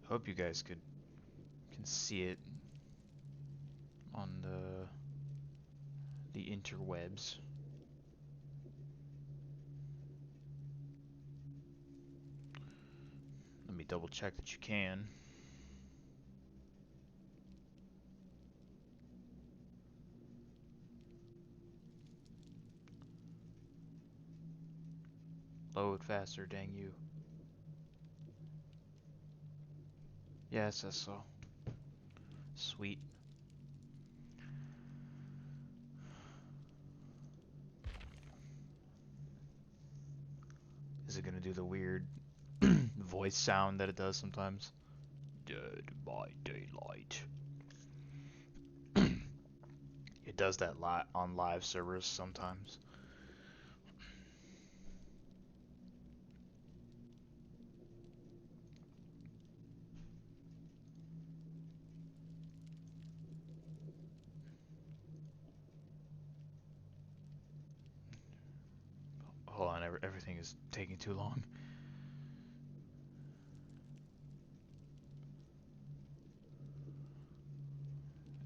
Hope you guys can see it on the interwebs. Let me double check that you can. Load faster, dang you. Yes, I saw. Sweet. Is it gonna do the weird voice sound that it does sometimes? Dead by daylight. It does that on live servers sometimes. Hold on, everything is taking too long.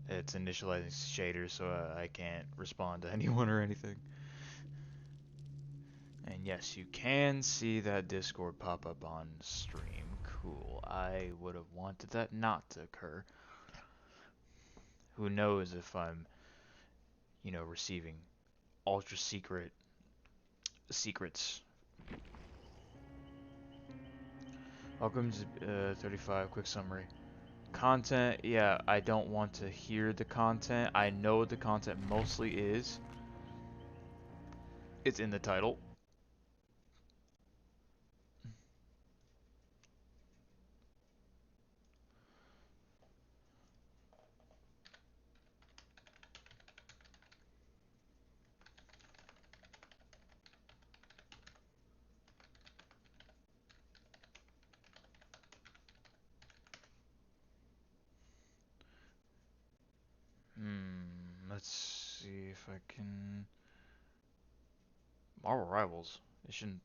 It's initializing shaders, so I can't respond to anyone or anything. And yes, you can see that Discord pop up on stream. Cool. I would have wanted that not to occur. Who knows if I'm, receiving ultra secrets. Welcome to 35, quick summary. Content, yeah, I don't want to hear the content. I know what the content mostly is. It's in the title. Let's see if I can... Marvel Rivals. It shouldn't...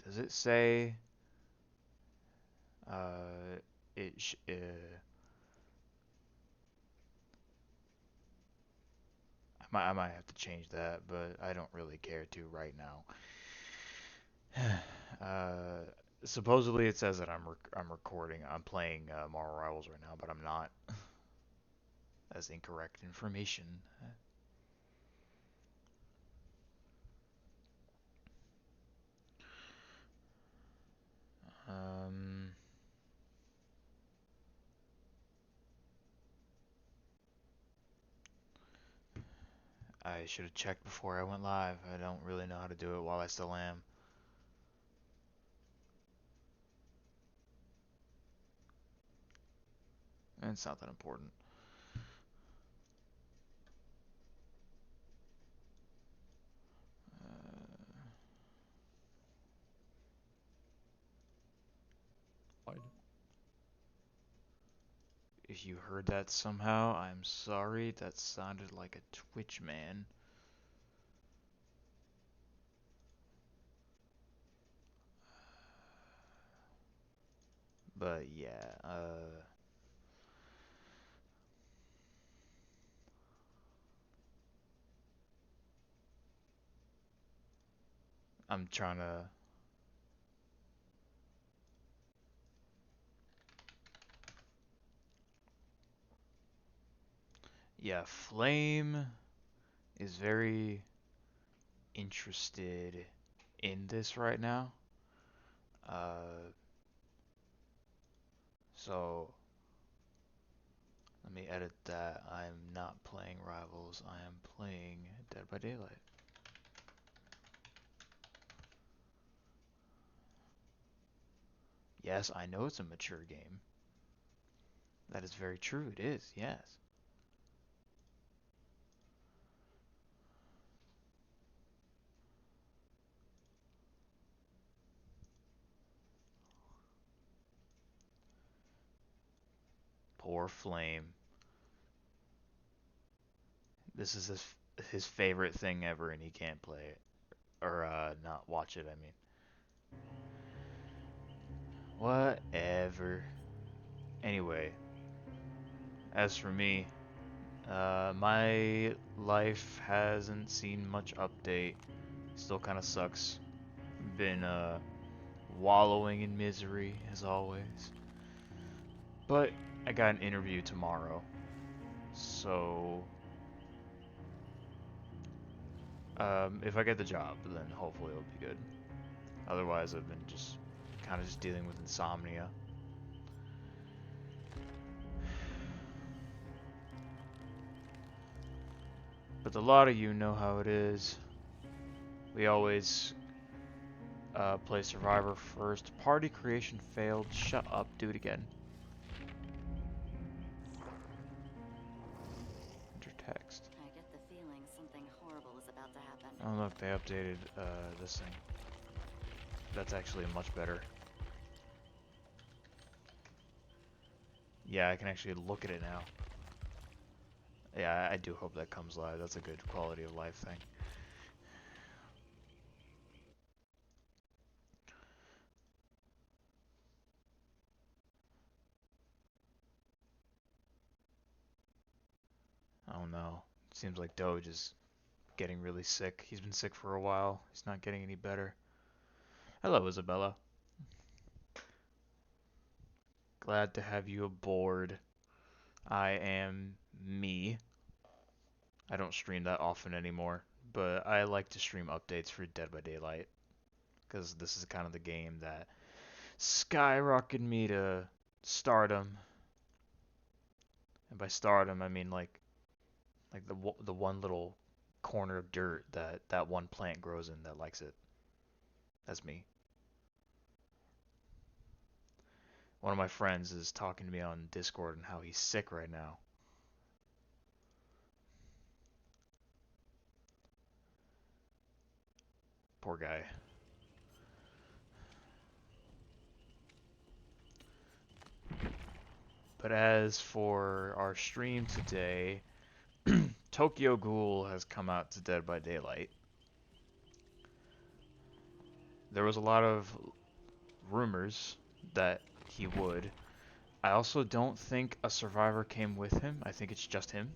Does it say... Uh... It I might have to change that, but I don't really care to right now. Supposedly it says that I'm recording. I'm playing Marvel Rivals right now, but I'm not. That's incorrect information. Um, I should have checked before I went live. I don't really know how to do it while I still am. And it's not that important. If you heard that somehow, I'm sorry. That sounded like a Twitch man. But yeah, I'm trying to... Yeah, Flame is very interested in this right now. So let me edit that. I'm not playing Rivals. I am playing Dead by Daylight. Yes, I know it's a mature game. That is very true. It is, yes. Poor Flame. This is his favorite thing ever, and he can't play it. Or, not watch it, I mean. Whatever. Anyway, as for me, my life hasn't seen much update. Still kind of sucks. Been wallowing in misery as always. But I got an interview tomorrow, so if I get the job, then hopefully it'll be good. Otherwise, I've been just kind of just dealing with insomnia. But a lot of you know how it is. We always play Survivor first. Party creation failed. Shut up. Do it again. Enter text. I get the feeling something horrible is about to happen. Oh look, they updated this thing. That's actually much better. Yeah, I can actually look at it now. Yeah, I do hope that comes live. That's a good quality of life thing. Oh no. Seems like Doge is getting really sick. He's been sick for a while. He's not getting any better. Hello, Isabella. Glad to have you aboard. I am me. I don't stream that often anymore, but I like to stream updates for Dead by Daylight because this is kind of the game that skyrocketed me to stardom. And by stardom, I mean like the one little corner of dirt that one plant grows in that likes it. That's me. One of my friends is talking to me on Discord and how he's sick right now. Poor guy. But as for our stream today, Tokyo Ghoul has come out to Dead by Daylight. There was a lot of rumors that he would. I also don't think a survivor came with him. I think it's just him.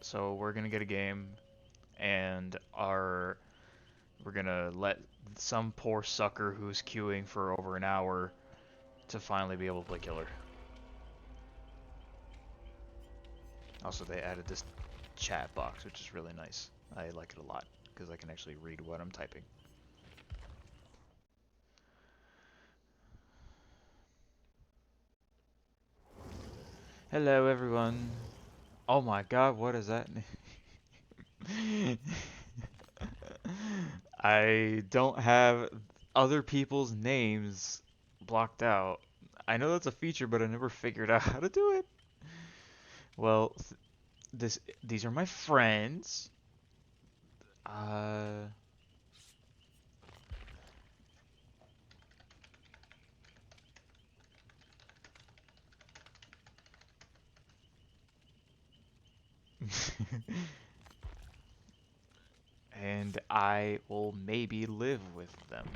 So we're gonna get a game, and we're gonna let some poor sucker who's queuing for over an hour to finally be able to play killer. Also, they added this chat box, which is really nice. I like it a lot because I can actually read what I'm typing. Hello, everyone. Oh my god, what is that? I don't have other people's names blocked out. I know that's a feature, but I never figured out how to do it. Well, these are my friends. Uh, and I will maybe live with them.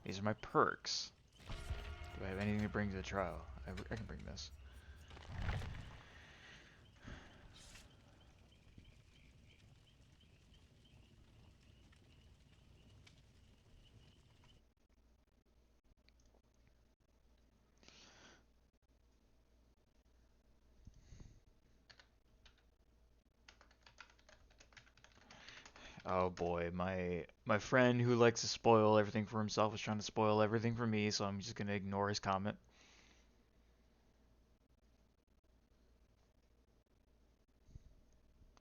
These are my perks. Do I have anything to bring to the trial? I can bring this. Oh boy, my friend who likes to spoil everything for himself is trying to spoil everything for me, so I'm just gonna ignore his comment.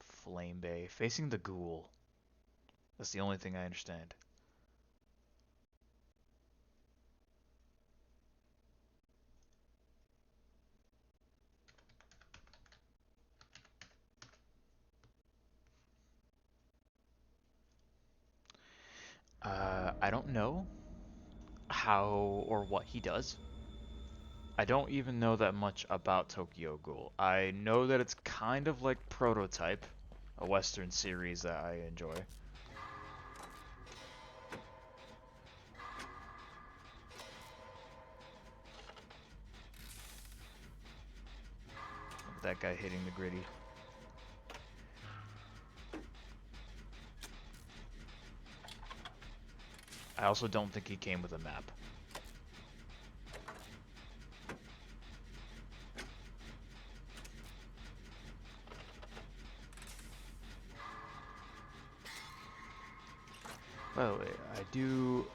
Flame Bay, facing the ghoul. That's the only thing I understand. I don't know how or what he does. I don't even know that much about Tokyo Ghoul. I know that it's kind of like Prototype, a Western series that I enjoy. That guy hitting the gritty. I also don't think he came with a map. By the way, I do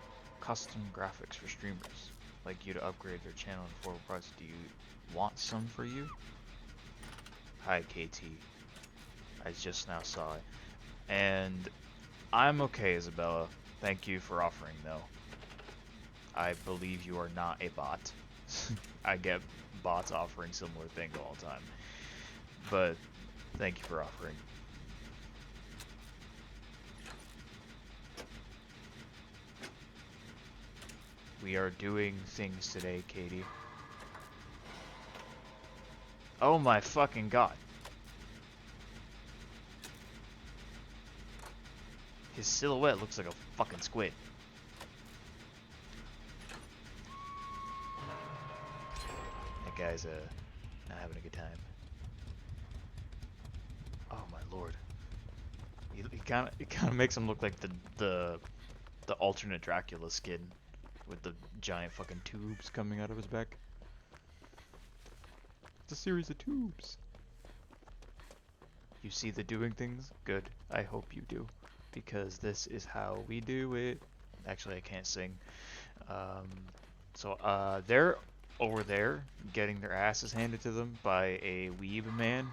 custom graphics for streamers. Like you to upgrade their channel in 4 parts. Do you want some for you? Hi KT. I just now saw it. And I'm okay, Isabella. Thank you for offering though. I believe you are not a bot. I get bots offering similar things all the time. But thank you for offering. We are doing things today, Katie. Oh my fucking god. His silhouette looks like a fucking squid. That guy's not having a good time. Oh my lord. It kind of makes him look like the alternate Dracula skin with the giant fucking tubes coming out of his back. It's a series of tubes. You see the doing things? Good. I hope you do. Because this is how we do it. Actually, I can't sing. They're over there getting their asses handed to them by a weeb man.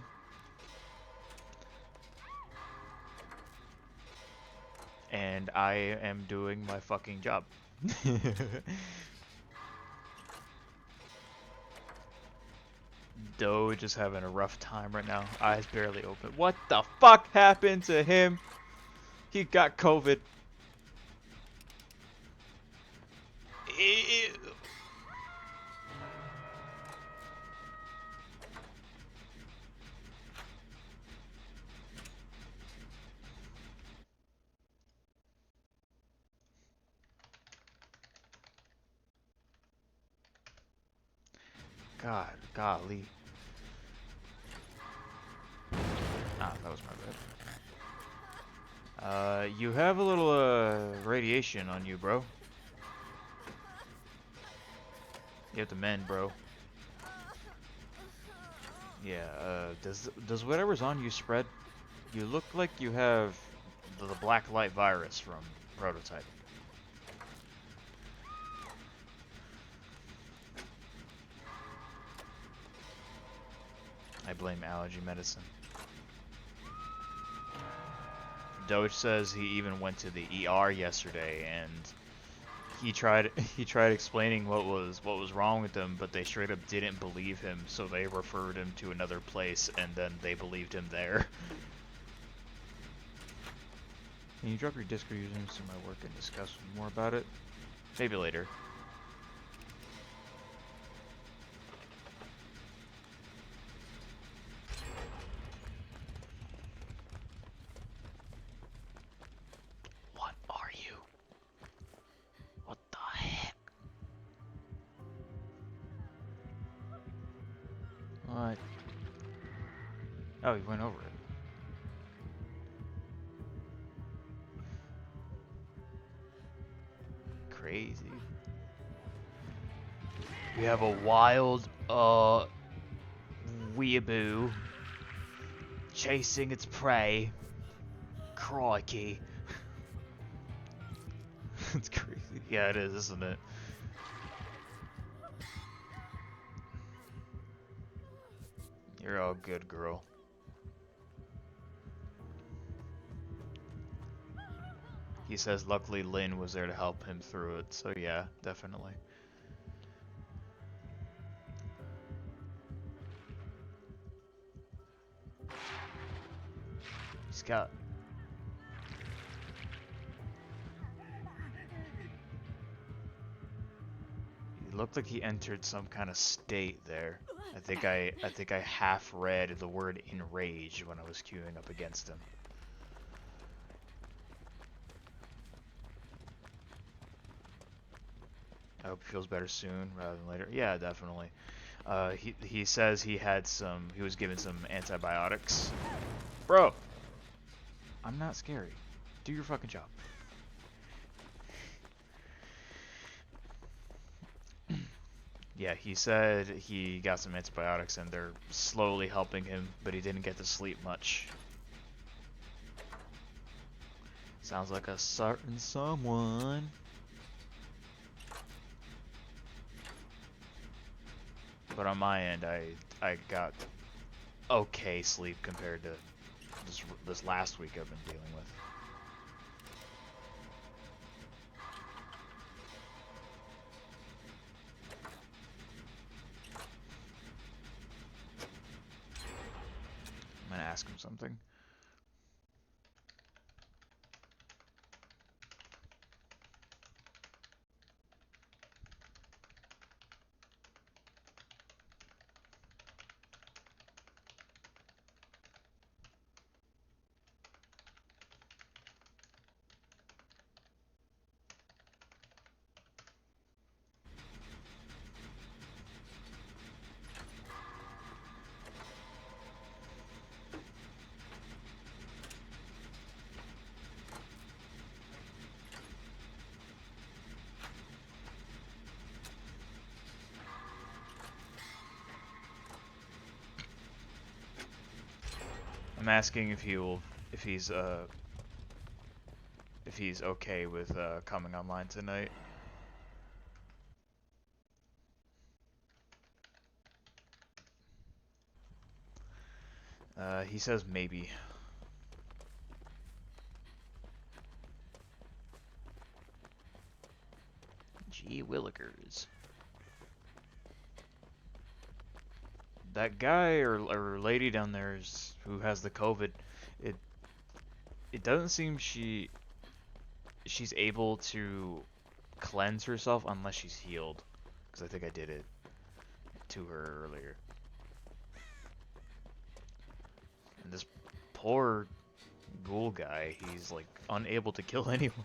And I am doing my fucking job. Doge is having a rough time right now. Eyes barely open. What the fuck happened to him? He got COVID. Ew. God, golly. Ah, that was my bad. You have a little, radiation on you, bro. You have to mend, bro. Yeah, does whatever's on you spread? You look like you have the black light virus from Prototype. I blame allergy medicine. Doge says he even went to the ER yesterday and he tried explaining what was wrong with him, but they straight up didn't believe him, so they referred him to another place and then they believed him there. Can you drop your Discord usernames to my work and discuss more about it? Maybe later. What are you? What the heck? What? Oh, he went over it. Crazy. We have a wild, weeaboo chasing its prey. Crikey. It's crazy. Yeah, it is, isn't it? You're all good, girl. He says luckily Lynn was there to help him through it, so yeah, definitely. He's got... It looked like he entered some kind of state there. I think I half read the word enraged when I was queuing up against him. I hope he feels better soon rather than later. Yeah, definitely. He says he was given some antibiotics. Bro, I'm not scary. Do your fucking job. Yeah, he said he got some antibiotics and they're slowly helping him, but he didn't get to sleep much. Sounds like a certain someone. But on my end, I got okay sleep compared to this last week I've been dealing with. I'm gonna ask him something. I'm asking if he's okay with coming online tonight. He says maybe. Gee willikers. That guy or lady down there who has the COVID, it it doesn't seem she's able to cleanse herself unless she's healed. Because I think I did it to her earlier. And this poor ghoul guy, he's like unable to kill anyone.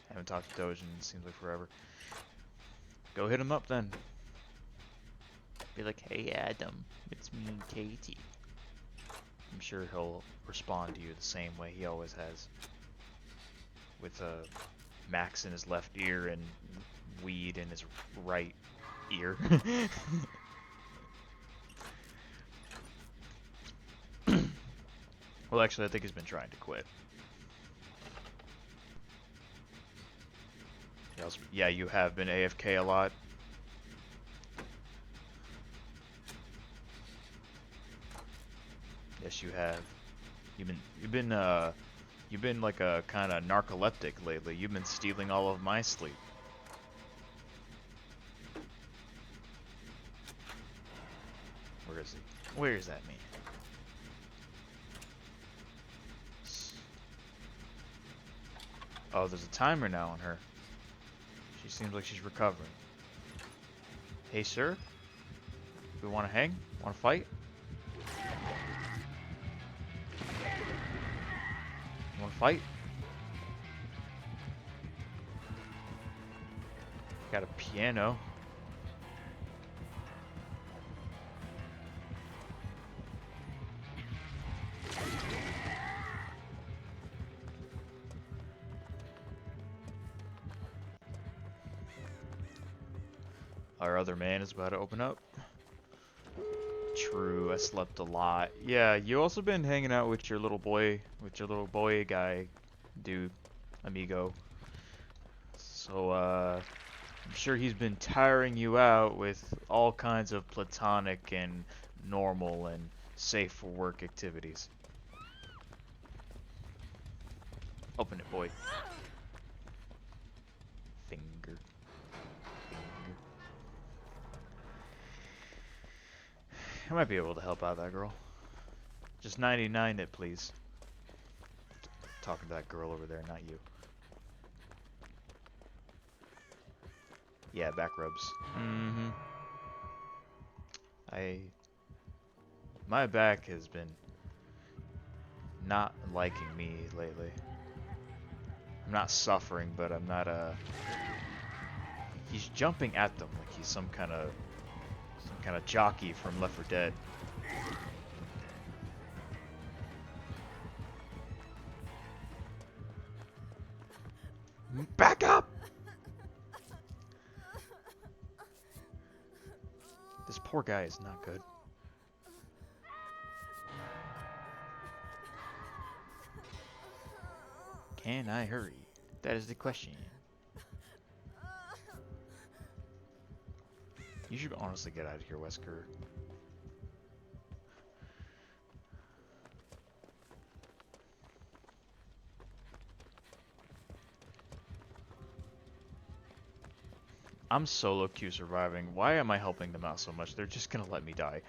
Haven't talked to Doge in seems like forever. Go hit him up then. Be like, hey Adam, it's me, Katie. I'm sure he'll respond to you the same way he always has. With Max in his left ear and weed in his right ear. Well, actually, I think he's been trying to quit. Yeah, you have been AFK a lot. Yes, you have. You've been like a kind of narcoleptic lately. You've been stealing all of my sleep. Where is he? Where is that man? Oh, there's a timer now on her. She seems like she's recovering. Hey, sir? We want to hang? Want to fight? Want to fight? Got a piano. Our other man is about to open up. True, I slept a lot. Yeah, you also been hanging out with your little boy guy, dude, amigo. So, I'm sure he's been tiring you out with all kinds of platonic and normal and safe for work activities. Open it, boy. Finger. I might be able to help out that girl. Just 99 it, please. Talking to that girl over there, not you. Yeah, back rubs. Mm-hmm. My back has been not liking me lately. I'm not suffering, but I'm not he's jumping at them like he's some kind of jockey from Left 4 Dead. Back up! This poor guy is not good. Can I hurry? That is the question. You should honestly get out of here, Wesker. I'm solo queue surviving. Why am I helping them out so much? They're just gonna let me die.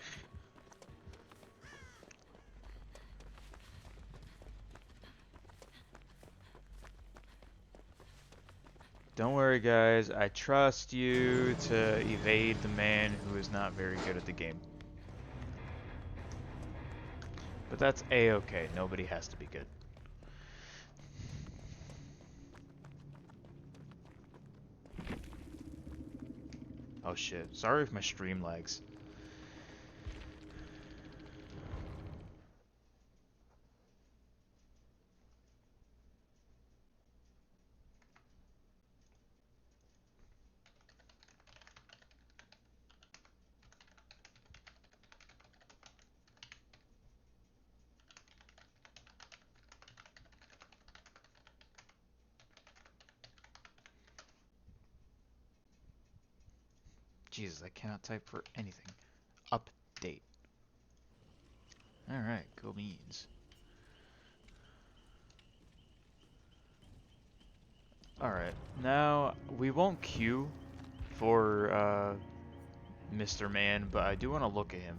Don't worry, guys. I trust you to evade the man who is not very good at the game. But that's a-okay. Nobody has to be good. Oh shit. Sorry if my stream lags. Jesus, I cannot type for anything. Update. Alright, cool beans. Alright, now we won't queue for Mr. Man, but I do want to look at him.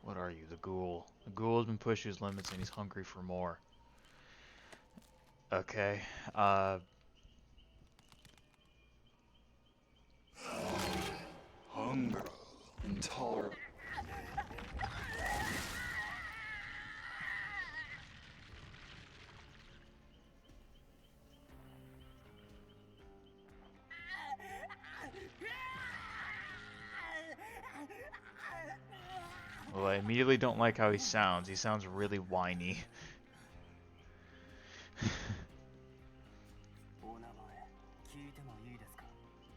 What are you? The ghoul. The ghoul has been pushed to his limits and he's hungry for more. Okay, Hunger. Intolerable. well, I immediately don't like how he sounds. He sounds really whiny.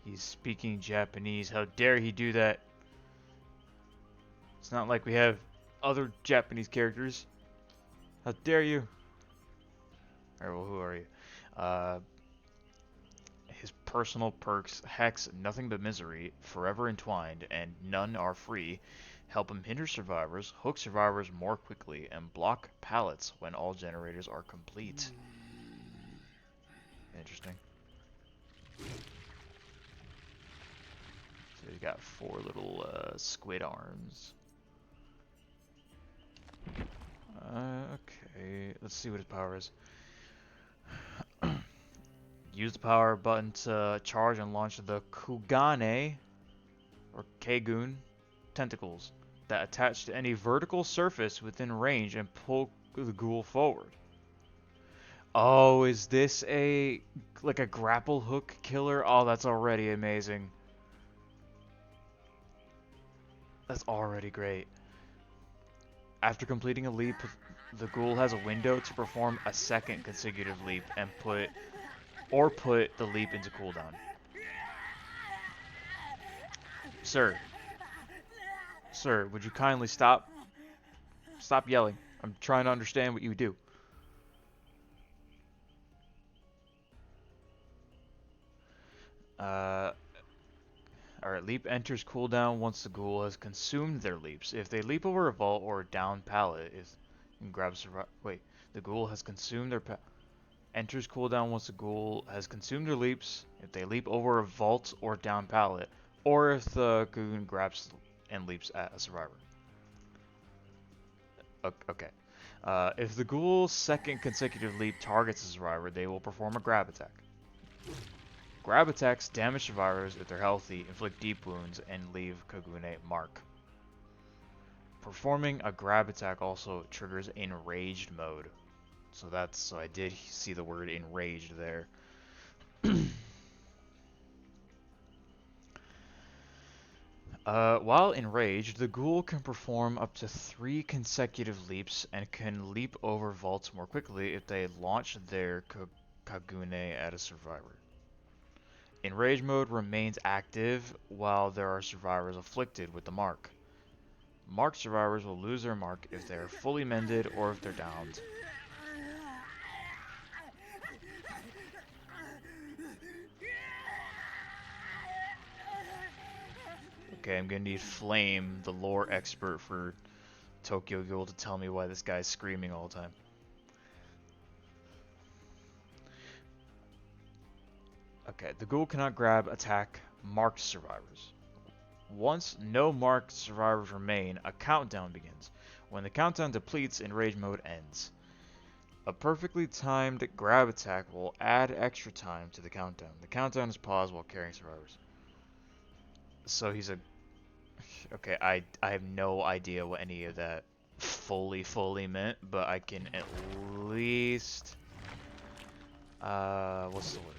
He's speaking Japanese. How dare he do that? It's not like we have other Japanese characters. How dare you? Alright, well, who are you? His personal perks, Hex, Nothing But Misery, Forever Entwined, and None Are Free, help him hinder survivors, hook survivors more quickly, and block pallets when all generators are complete. Interesting. So he's got 4 little squid arms. Okay, let's see what his power is. Use the power button to charge and launch the Kugane, or Kegun, tentacles that attach to any vertical surface within range and pull the ghoul forward. Oh, is this like a grapple hook killer? Oh, that's already amazing. That's already great. After completing a leap, the ghoul has a window to perform a second consecutive leap and put the leap into cooldown. Sir, would you kindly stop yelling? I'm trying to understand what you do. Alright, leap enters cooldown once the ghoul has consumed their leaps. If they leap over a vault or a down pallet, the ghoul has consumed their enters cooldown once the ghoul has consumed their leaps. If they leap over a vault or down pallet, or if the goon grabs and leaps at a survivor. Okay. If the ghoul's second consecutive leap targets a survivor, they will perform a grab attack. Grab attacks damage survivors if they're healthy, inflict deep wounds, and leave Kagune mark. Performing a grab attack also triggers enraged mode. So I did see the word enraged there. While enraged, the ghoul can perform up to 3 consecutive leaps and can leap over vaults more quickly if they launch their kagune at a survivor. Enrage mode remains active while there are survivors afflicted with the mark. Marked survivors will lose their mark if they are fully mended or if they're downed. Okay, I'm gonna need Flame, the lore expert for Tokyo Ghoul, to tell me why this guy's screaming all the time. Okay, the ghoul cannot grab, attack marked survivors. Once no marked survivors remain, a countdown begins. When the countdown depletes, enrage mode ends. A perfectly timed grab attack will add extra time to the countdown. The countdown is paused while carrying survivors. So he's a... Okay, I have no idea what any of that fully meant, but I can at least... what's the word?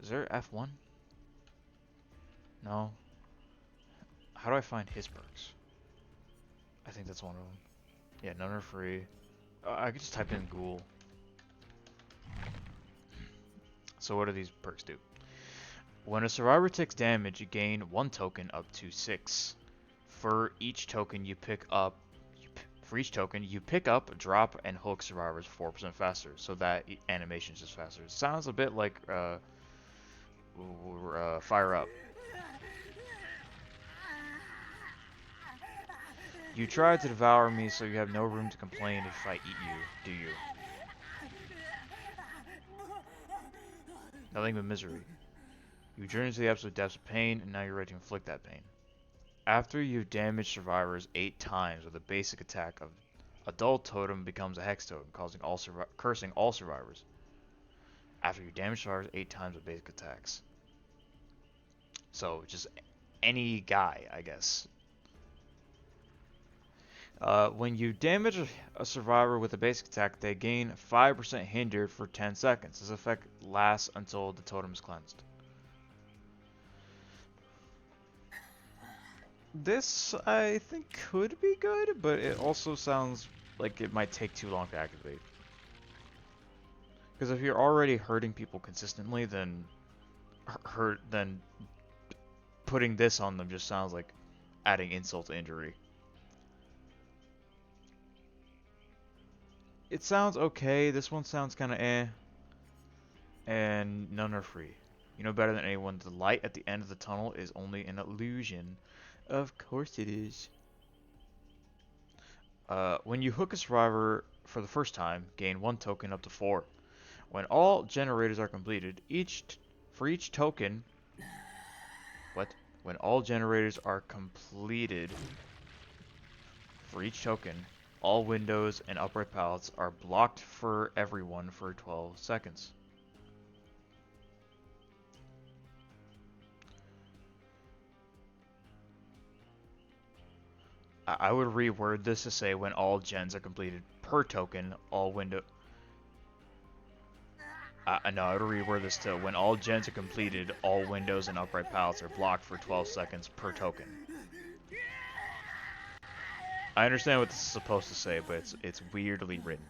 Is there F1? No. How do I find his perks? I think that's one of them. Yeah, none are free. I could just type in ghoul. So what do these perks do? When a survivor takes damage, you gain 1 token up to 6. For each token you pick up, drop, and hook survivors 4% faster. So that animation is just faster. It sounds a bit like Fire Up. You try to devour me, so you have no room to complain if I eat you, do you? Nothing but misery. You journey to the absolute depths of pain, and now you're ready to inflict that pain. After you've damaged survivors 8 times with a basic attack, a dull totem becomes a hex totem, cursing all survivors. After you damage survivors 8 times with basic attacks. So, just any guy, I guess. When you damage a survivor with a basic attack, they gain 5% hindered for 10 seconds. This effect lasts until the totem is cleansed. This, I think, could be good, but it also sounds like it might take too long to activate. Because if you're already hurting people consistently, then putting this on them just sounds like adding insult to injury. It sounds okay. This one sounds kind of eh. And none are free. You know better than anyone, the light at the end of the tunnel is only an illusion. Of course it is. When you hook a survivor for the first time, gain 1 token up to 4. When all generators are completed, for each token... What? When all generators are completed, for each token, all windows and upright pallets are blocked for everyone for 12 seconds. I would reword this to say when all gens are completed per token, all window... no, I would reword this to when all gens are completed, all windows and upright pallets are blocked for 12 seconds per token. I understand what this is supposed to say, but it's weirdly written.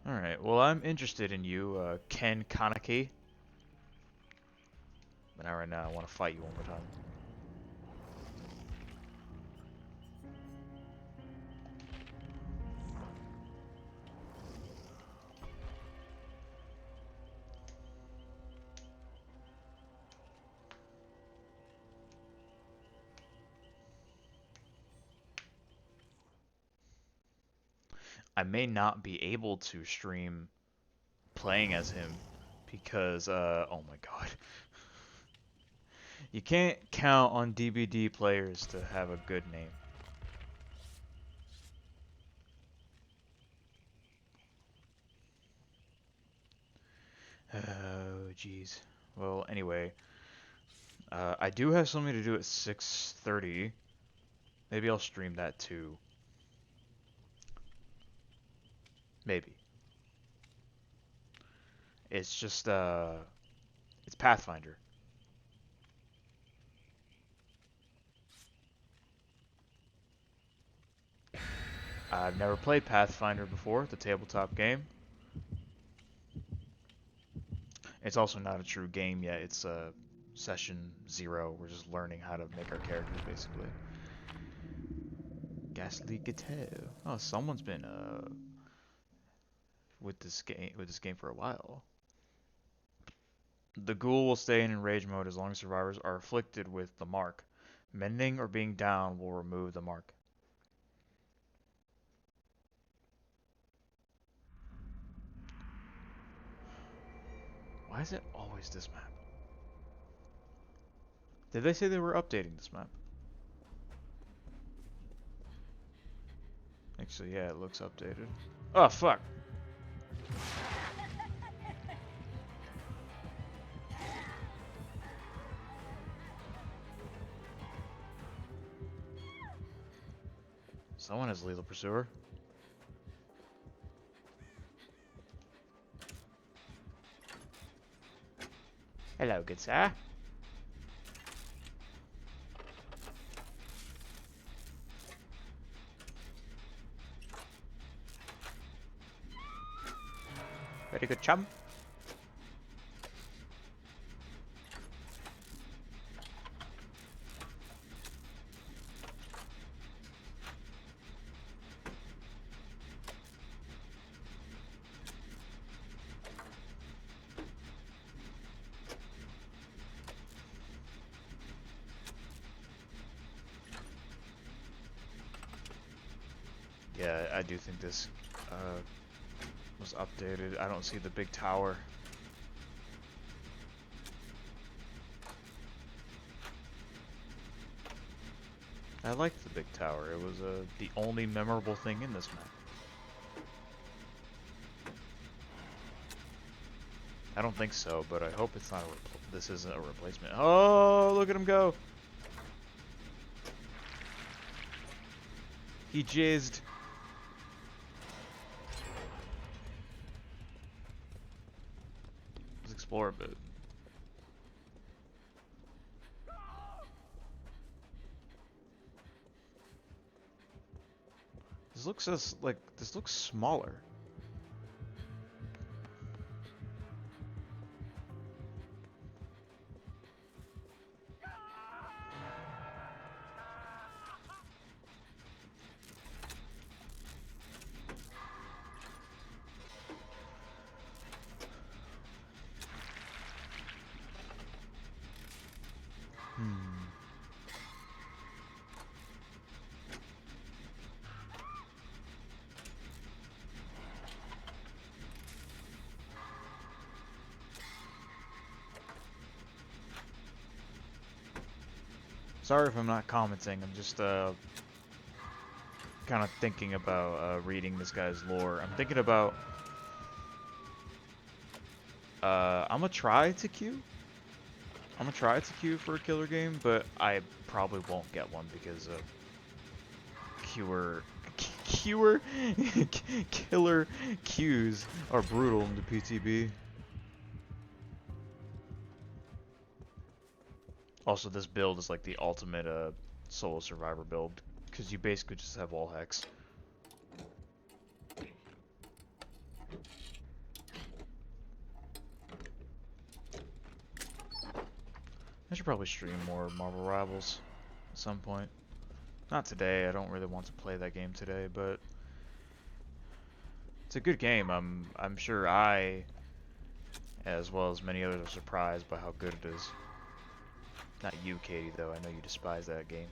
Alright, well I'm interested in you, Ken Kaneki. But not right now, I want to fight you one more time. I may not be able to stream playing as him because, oh my god. You can't count on DBD players to have a good name. Oh, jeez. Well, anyway, I do have something to do at 6:30. Maybe I'll stream that too. Maybe. It's just it's Pathfinder. I've never played Pathfinder before, the tabletop game. It's also not a true game yet. It's session 0. We're just learning how to make our characters basically. Ghastly Gateau. Oh, someone's been with this game for a while. The ghoul will stay in enrage mode as long as survivors are afflicted with the mark. Mending or being down will remove the mark. Why is it always this map? Did they say they were updating this map? Actually, yeah, it looks updated. Oh, fuck! Someone has lethal pursuer. Hello, good sir. Very good, chum. Yeah, I do think this was updated. I don't see the big tower. I liked the big tower. It was the only memorable thing in this map. I don't think so, but I hope it's not this isn't a replacement. Oh, look at him go! He jizzed. Let's explore a bit. This looks this looks smaller. Sorry if I'm not commenting. I'm just kind of thinking about reading this guy's lore. I'm thinking about I'm gonna try to queue. I'm gonna try to queue for a killer game, but I probably won't get one because killer queues are brutal in the P.T.B. Also, this build is like the ultimate solo survivor build because you basically just have wall hex. I should probably stream more Marvel Rivals at some point. Not today. I don't really want to play that game today, but it's a good game. I'm sure I, as well as many others, are surprised by how good it is. Not you, Katie, though. I know you despise that game.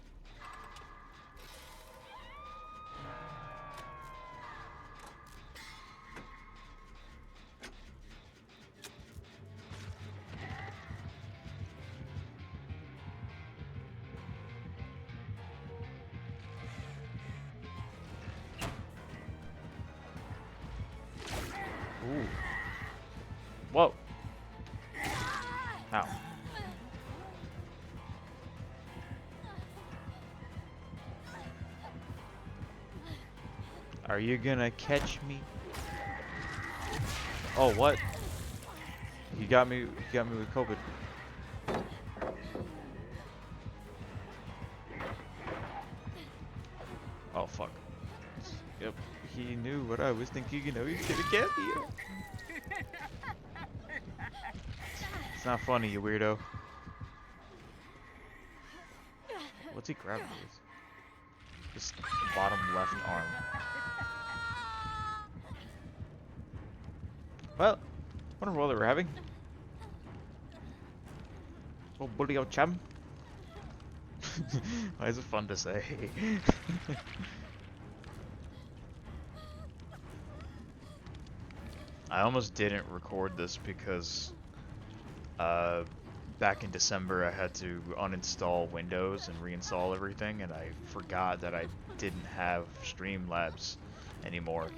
Ooh. Whoa. Ow. Are you gonna catch me? Oh, what? He got me. He got me with COVID. Oh fuck. Yep. He knew what I was thinking. You know, he's gonna get me. It's not funny, you weirdo. What's he grabbing with? Just the bottom left arm. Well, wonder what they were having. Oh, bully old chum. Why is it fun to say? I almost didn't record this because back in December I had to uninstall Windows and reinstall everything, and I forgot that I didn't have Streamlabs anymore.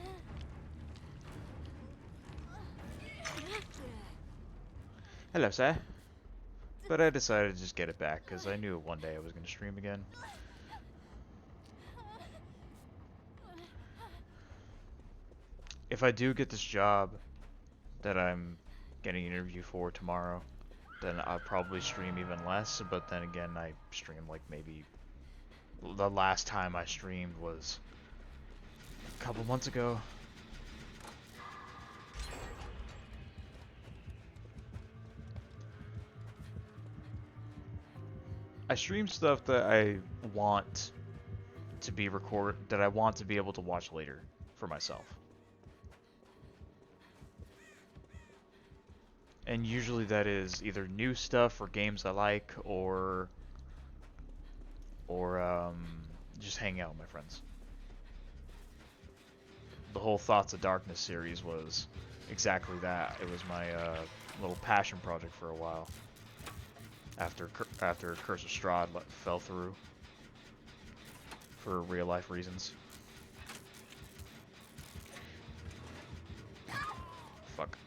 Hello, sir. But I decided to just get it back because I knew one day I was going to stream again. If I do get this job that I'm getting an interview for tomorrow, then I'll probably stream even less, but then again, I stream like maybe... The last time I streamed was a couple months ago. I stream stuff that I want to be recorded, that I want to be able to watch later for myself. And usually that is either new stuff or games I like, or just hanging out with my friends. The whole Thoughts of Darkness series was exactly that. It was my little passion project for a while. After Curse of Strahd fell through for real life reasons. Fuck.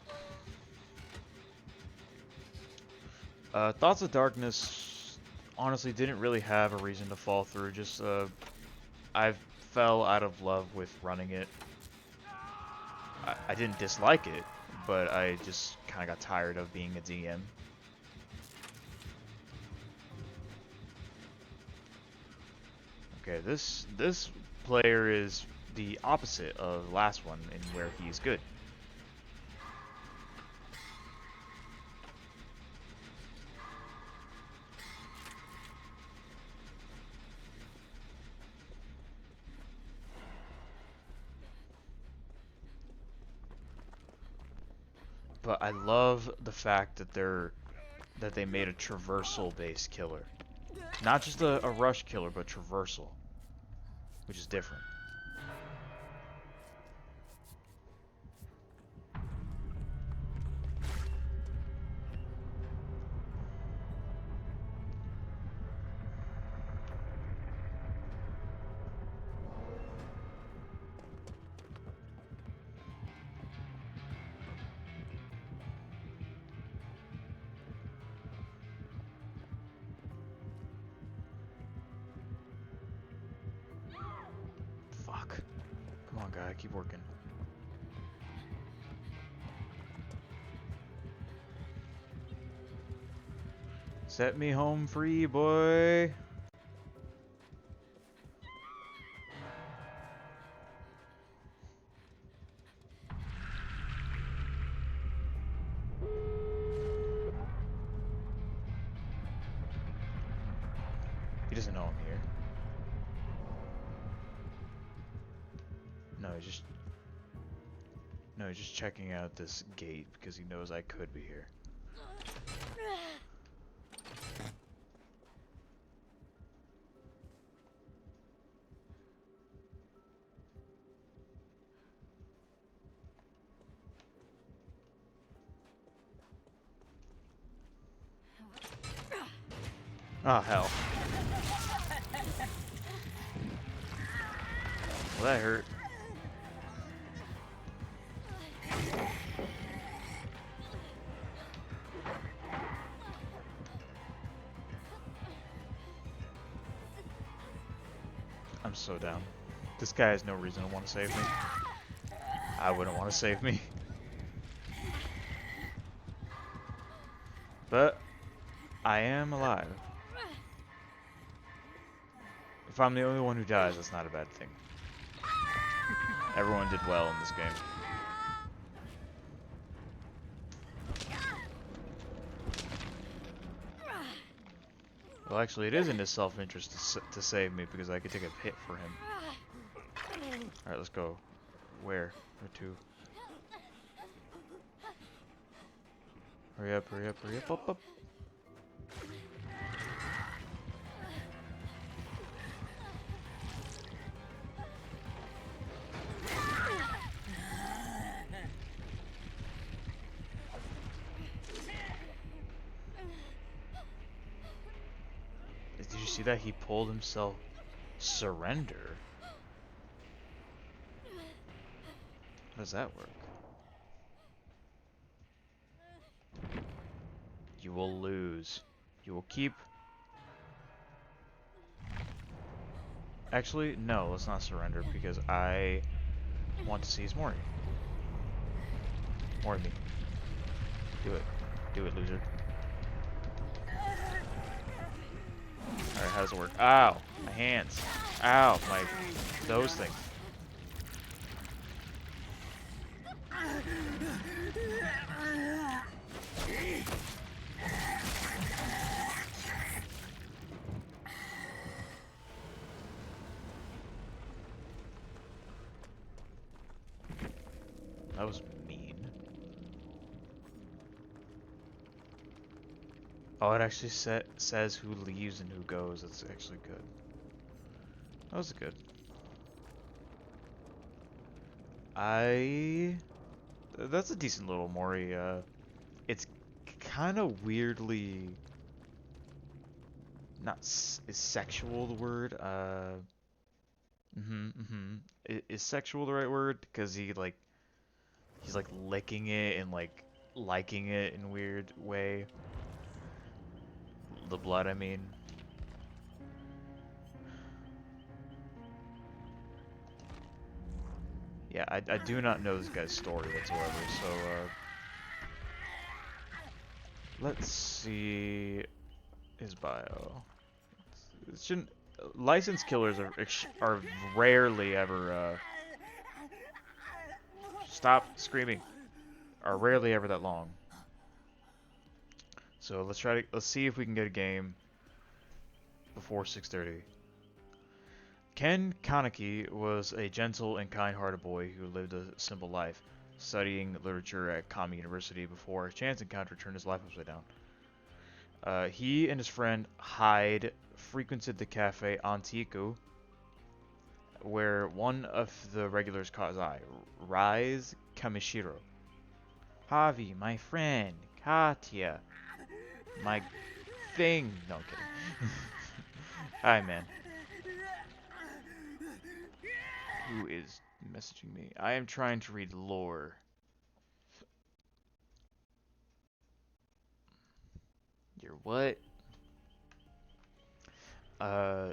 Thoughts of Darkness honestly didn't really have a reason to fall through. Just I fell out of love with running it. I didn't dislike it, but I just kind of got tired of being a DM. Okay, this player is the opposite of the last one in where he's good. But I love the fact that they made a traversal based killer. Not just a rush killer, but traversal, which is different. Fuck. Come on, guy, keep working. Set me home free, boy. He doesn't know I'm here. No, he's just checking out this gate because he knows I could be here. Oh, hell. Well, that hurt. I'm so down. This guy has no reason to want to save me. I wouldn't want to save me. But I am alive. If I'm the only one who dies, that's not a bad thing. Everyone did well in this game. Well, actually, it is in his self-interest to save me because I could take a hit for him. Alright, let's go. Where? Where to? Hurry up, hurry up, hurry up, up, up. Did you see that? He pulled himself surrender. How does that work? You will lose. You will keep... Actually, no, let's not surrender because I want to seize Mori. Mori me. Do it. Do it, loser. Alright, how does it work? Ow! My hands. Ow! My... those things. That was mean. Oh, it actually says who leaves and who goes. That's actually good. That was good. That's a decent little Mori. It's kind of weirdly... Not is sexual the word? Is sexual the right word? Because he's like licking it and like liking it in a weird way. The blood, I mean. Yeah, I do not know this guy's story whatsoever, so let's see his bio. It shouldn't... Licensed killers are rarely ever stop screaming. Are rarely ever that long. So let's see if we can get a game before 6:30. Ken Kaneki was a gentle and kind-hearted boy who lived a simple life, studying literature at Kami University before a chance encounter turned his life upside down. He and his friend Hyde frequented the cafe Antiku, where one of the regulars caught his eye, Rise Kamishiro. Javi, my friend, Katya, my thing. No, I'm kidding. Hi, man. Who is messaging me? I am trying to read lore. You're what?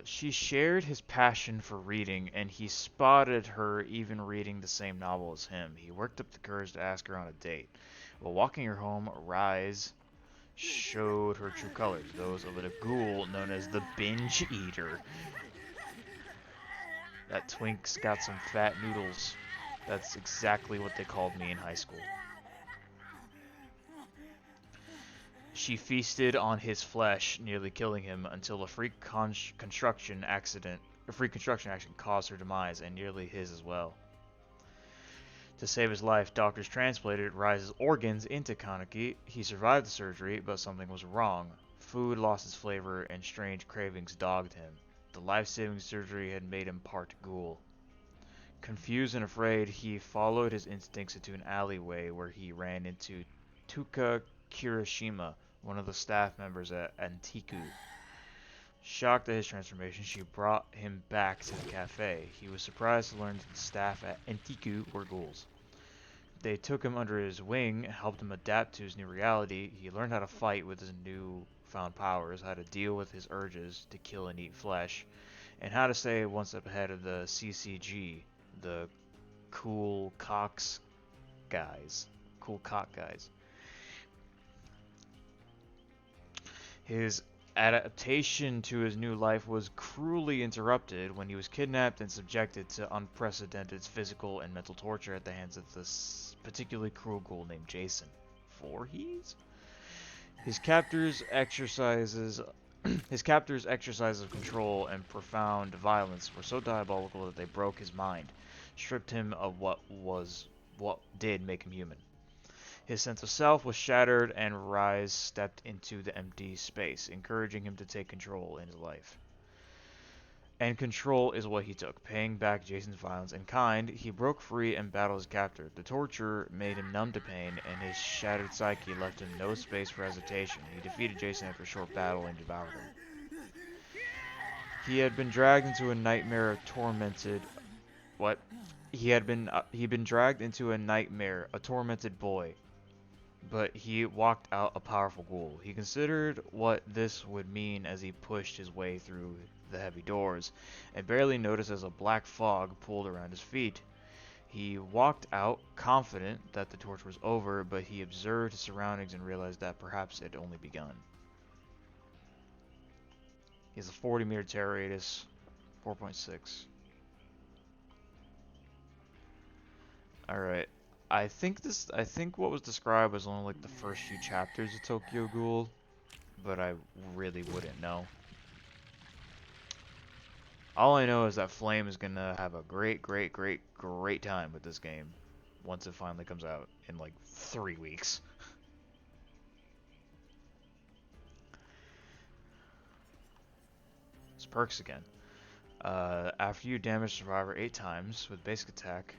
She shared his passion for reading, and he spotted her even reading the same novel as him. He worked up the courage to ask her on a date. While walking her home, Rise showed her true colors, those of a ghoul known as the Binge Eater. That Twink's got some fat noodles. That's exactly what they called me in high school. She feasted on his flesh, nearly killing him until a freak construction accident caused her demise and nearly his as well. To save his life, doctors transplanted Rise's organs into Kaneki. He survived the surgery, but something was wrong. Food lost its flavor and strange cravings dogged him. The life-saving surgery had made him part ghoul. Confused and afraid, he followed his instincts into an alleyway where he ran into Tuka Kirishima, one of the staff members at Antiku. Shocked at his transformation, she brought him back to the cafe. He was surprised to learn that the staff at Antiku were ghouls. They took him under his wing, helped him adapt to his new reality. He learned how to fight with his newfound powers, how to deal with his urges to kill and eat flesh, and how to stay one step ahead of the CCG, the cool Cox guys. Cool cock guys. His adaptation to his new life was cruelly interrupted when he was kidnapped and subjected to unprecedented physical and mental torture at the hands of this particularly cruel ghoul named Jason. Voorhees? His captors' exercises his captors' exercises of control and profound violence were so diabolical that they broke his mind, stripped him of what did make him human. His sense of self was shattered, and Rise stepped into the empty space, encouraging him to take control in his life. And control is what he took, paying back Jason's violence in kind. He broke free and battled his captor. The torture made him numb to pain, and his shattered psyche left him no space for hesitation. He defeated Jason after a short battle and devoured him. He had been dragged into a nightmare of tormented. What? He'd been dragged into a nightmare, a tormented boy, but he walked out a powerful ghoul. He considered what this would mean as he pushed his way through the heavy doors, and barely noticed as a black fog pulled around his feet. He walked out, confident that the torch was over, but he observed his surroundings and realized that perhaps it had only begun. He has a 40-meter terror radius, 4.6. Alright. I think what was described was only like the first few chapters of Tokyo Ghoul, but I really wouldn't know. All I know is that Flame is gonna have a great time with this game once it finally comes out in like 3 weeks. It's perks again. After you damage survivor 8 times with basic attack,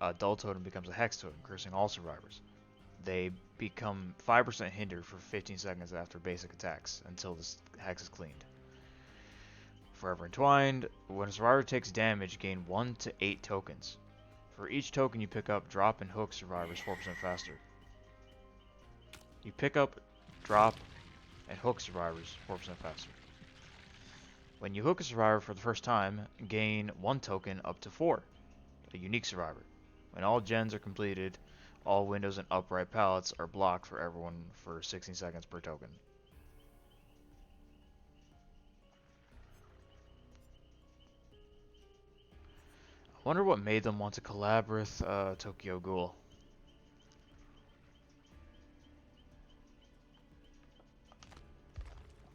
a dull totem becomes a hex totem, cursing all survivors. They become 5% hindered for 15 seconds after basic attacks until this hex is cleaned. Forever Entwined, when a survivor takes damage, gain 1 to 8 tokens. For each token you pick up, drop and hook survivors 4% faster. You pick up, drop, and hook survivors 4% faster. When you hook a survivor for the first time, gain 1 token up to 4, a unique survivor. When all gens are completed, all windows and upright pallets are blocked for everyone for 16 seconds per token. I wonder what made them want to collab with Tokyo Ghoul.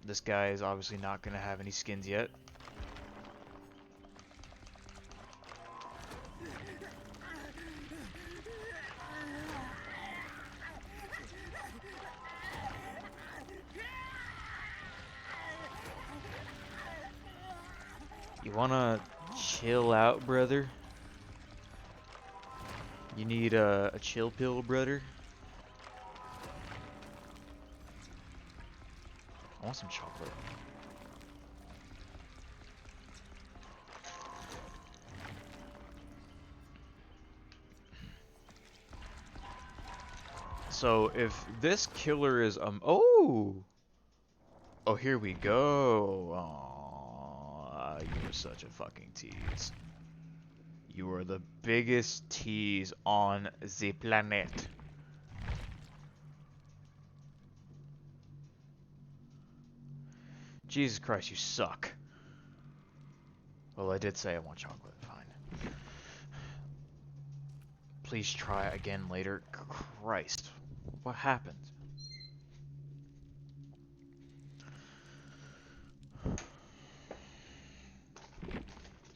This guy is obviously not going to have any skins yet. You wanna chill out, brother? You need a chill pill, brother? I want some chocolate. So if this killer is oh, here we go. Aw, you were such a fucking tease. You are the biggest tease on the planet. Jesus Christ, you suck. Well, I did say I want chocolate. Fine. Please try again later. Christ. What happened?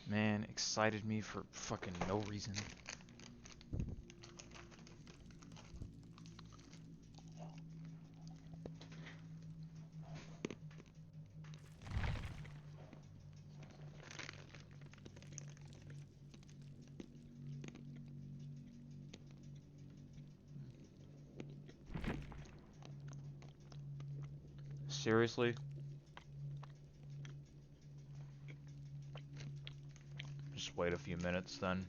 Man, excited me for fucking no reason. Seriously? Just wait a few minutes then.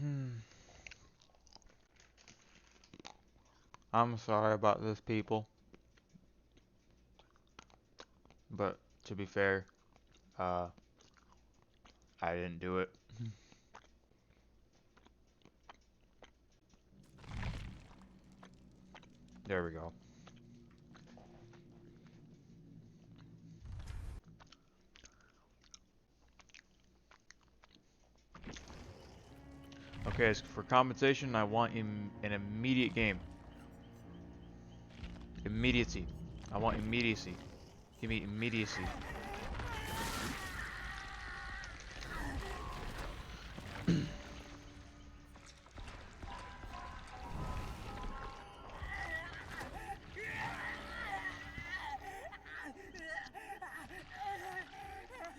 Hmm. I'm sorry about this, people. But to be fair, uh, I didn't do it. There we go. Okay, as for compensation, I want an immediate game. Immediacy. I want immediacy. Give me immediacy.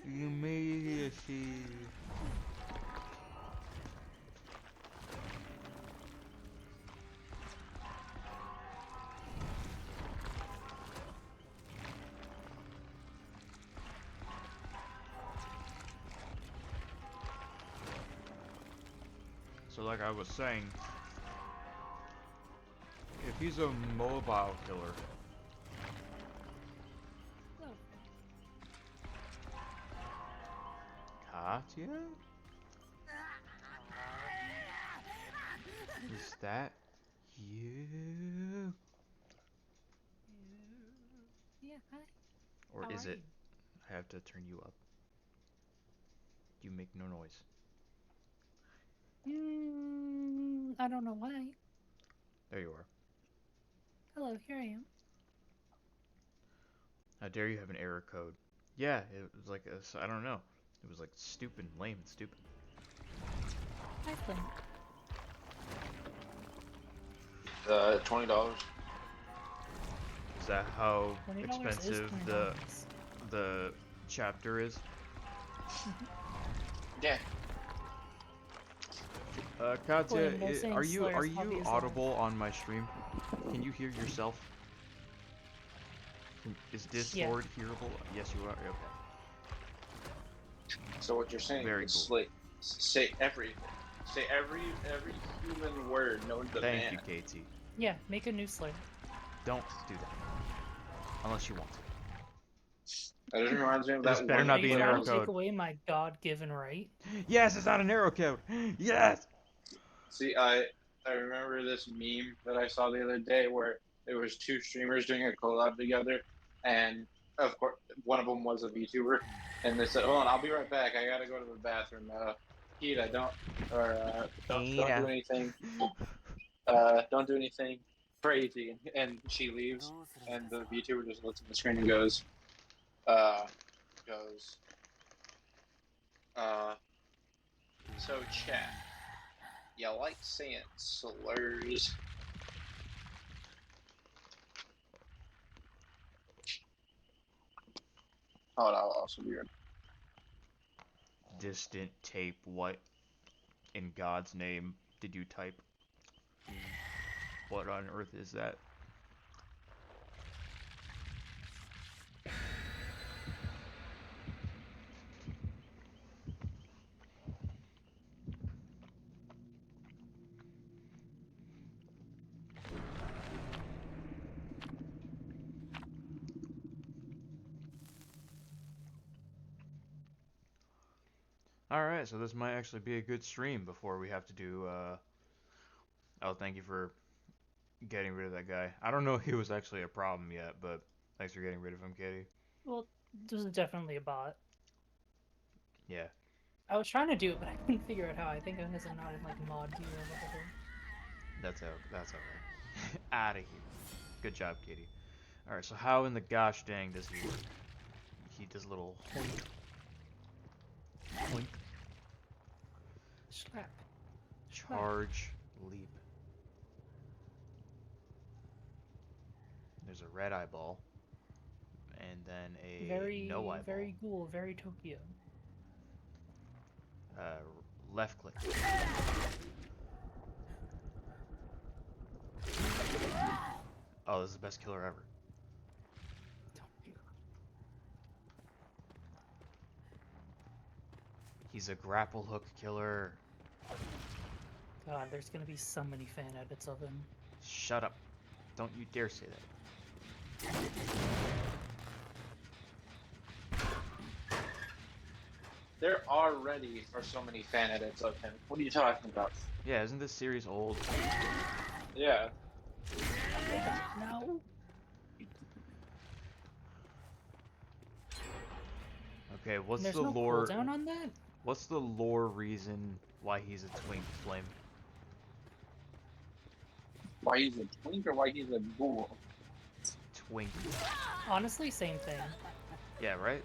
Immediacy. So like I was saying, if he's a mobile killer, Oh, Katya? Is that you? yeah, hi. Or How is are it? you? I have to turn you up. You make no noise. I don't know why. There you are. Hello, here I am. How dare you have an error code? Yeah, it was like I don't know. It was like stupid, lame, and stupid. Hi, Twink. $20. Is that how $20 is expensive $20. the chapter is? Yeah. Katya, Gordon, no saying are slurs, I'll be you his audible on my stream? Can you hear yourself? Is Yeah. Discord hearable? Yes, you are. Okay. So what you're saying Very is cool. say everything. Say every human word known to Thank man. you, Katie. Yeah, make a new slur. Don't do that. Unless you want to. That just reminds me of This that better one not Are you be an video. error trying to take code. away my God-given right? Yes, it's not an arrow code. Yes. See, I remember this meme that I saw the other day where there was two streamers doing a collab together, and of course one of them was a VTuber, and they said, "Hold on, I'll be right back. I gotta go to the bathroom." Kita, don't do Ada. anything. Don't do anything crazy. And she leaves, and the VTuber just looks at the screen and uh, goes, uh, so chat, you like saying slurs? Oh, that'll also be right. Distant tape. What in God's name did you type? What on earth is that? Alright, so this might actually be a good stream before we have to do, oh, thank you for getting rid of that guy. I don't know if he was actually a problem yet, but thanks for getting rid of him, Katie. Well, this is definitely a bot. Yeah, I was trying to do it, but I couldn't figure out how. I think because I'm not in like mod view or whatever. that's alright. Outta here. Good job, Katie. Alright, so how in the gosh dang does he work? He does a little hoink. Hoink. Slap. Slap. Charge. Leap. There's a red eyeball. And then a no Very, eyeball. very cool. Very Tokyo. Uh, left click. Oh, this is the best killer ever. He's a grapple hook killer. God, there's gonna be so many fan edits of him. Shut up. Don't you dare say that. There already are so many fan edits of him. What are you talking about? Yeah, isn't this series old? Yeah. No. Okay, what's There's the no lore? cooldown on that? What's the lore reason why he's a twink flame? Why he's a twink or why he's a ghoul? Twink. Honestly, same thing. Yeah, right?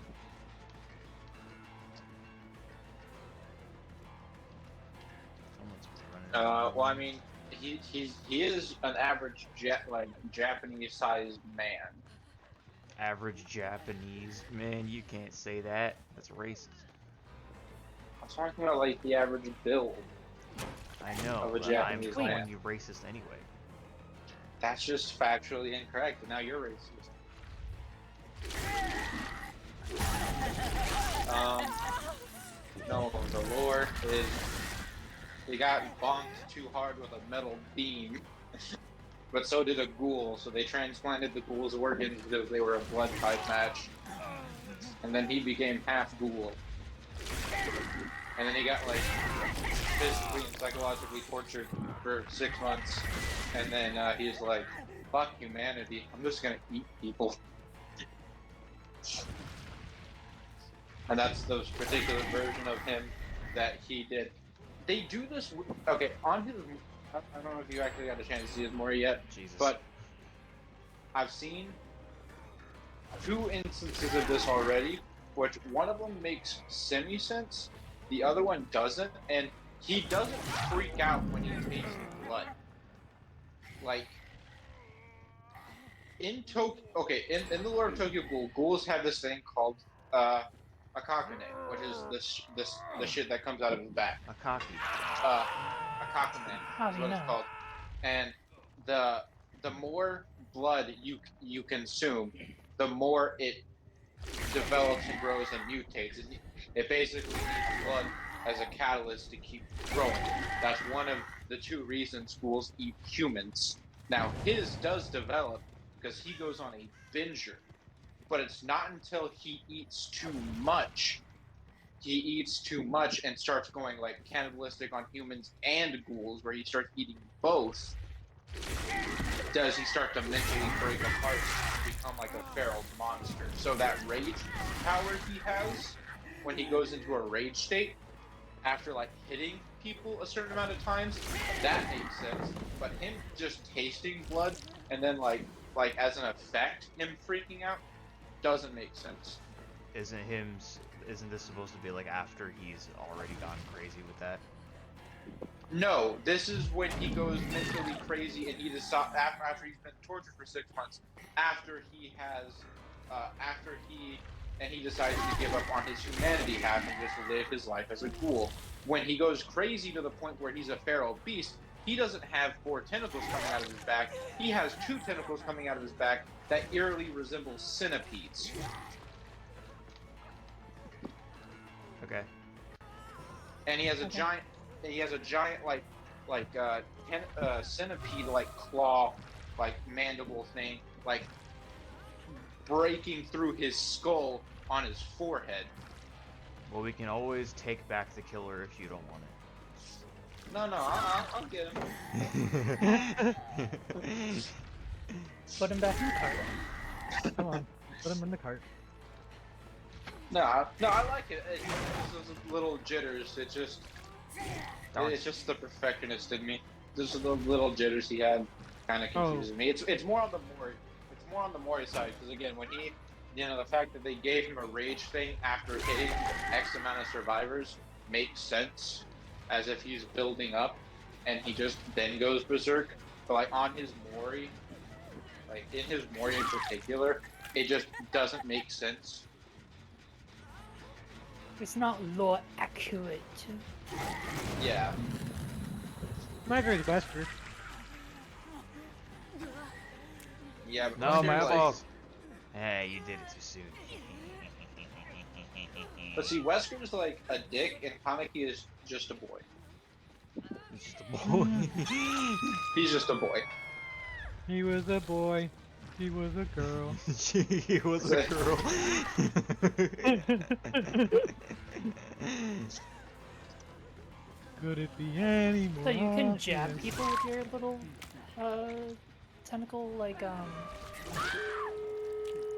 Someone's running around. Well, I mean, he is an average Japanese-sized man. Average Japanese. Man, you can't say that. That's racist. I'm talking about like the average build. I know, Of a but I'm Japanese calling man. you racist anyway. That's just factually incorrect, and now you're racist. No, the lore is he got bonked too hard with a metal beam, but so did a ghoul, so they transplanted the ghoul's organs because they were a blood type match. And then he became half ghoul. And then he got like physically and psychologically tortured for 6 months. And then he's like, fuck humanity, I'm just gonna eat people. And that's the particular version of him that he did. They do this, okay, on his, I don't know if you actually got a chance to see his Mori yet, Jesus. but I've seen 2 instances of this already, which one of them makes semi-sense, the other one doesn't, and he doesn't freak out when he tastes blood. Like, in Tokyo, okay, in the lore of Tokyo Ghoul, ghouls have this thing called akakune, which is the shit that comes out of his back. Akaki. Akakune is what it's called. And the more blood you consume, the more it develops and grows and mutates. It basically needs blood as a catalyst to keep growing. That's one of the 2 reasons ghouls eat humans. Now, his does develop because he goes on a binger, but it's not until he eats too much. He eats too much and starts going like cannibalistic on humans and ghouls, where he starts eating both. Does he start to mentally break apart and become like a feral monster? So that rage power he has when he goes into a rage state after like hitting people a certain amount of times, that makes sense. But him just tasting blood and then like as an effect, him freaking out doesn't make sense. Isn't this supposed to be like after he's already gone crazy with that? No, this is when he goes mentally crazy and he decides after he's been tortured for 6 months, after he decides to give up on his humanity half and just live his life as a ghoul. When he goes crazy to the point where he's a feral beast, he doesn't have 4 tentacles coming out of his back. He has 2 tentacles coming out of his back that eerily resemble centipedes. Okay. And he has a giant centipede like claw, like mandible thing, like breaking through his skull on his forehead. Well, we can always take back the killer if you don't want it. No, I'll get him. Put him back in the cart. Come on, put him in the cart. No, I like it. It's those little jitters. It's just the perfectionist in me. Just the little jitters he had kind of confuses me. It's more on the Mori side, because again, when he, the fact that they gave him a rage thing after hitting X amount of survivors makes sense, as if he's building up, and he just then goes berserk. But like on his Mori, like in his Mori in particular, it just doesn't make sense. It's not lore accurate. Yeah. Migrated westward. Yeah, but No, my like, eyeballs. Hey, you did it too soon. But see, Wesker's like a dick, and Kaneki is just a boy. He's just a boy. He's just a boy. He was a boy. He was a girl. He was a girl. Could it be any more So you can jab obvious? people with your little tentacle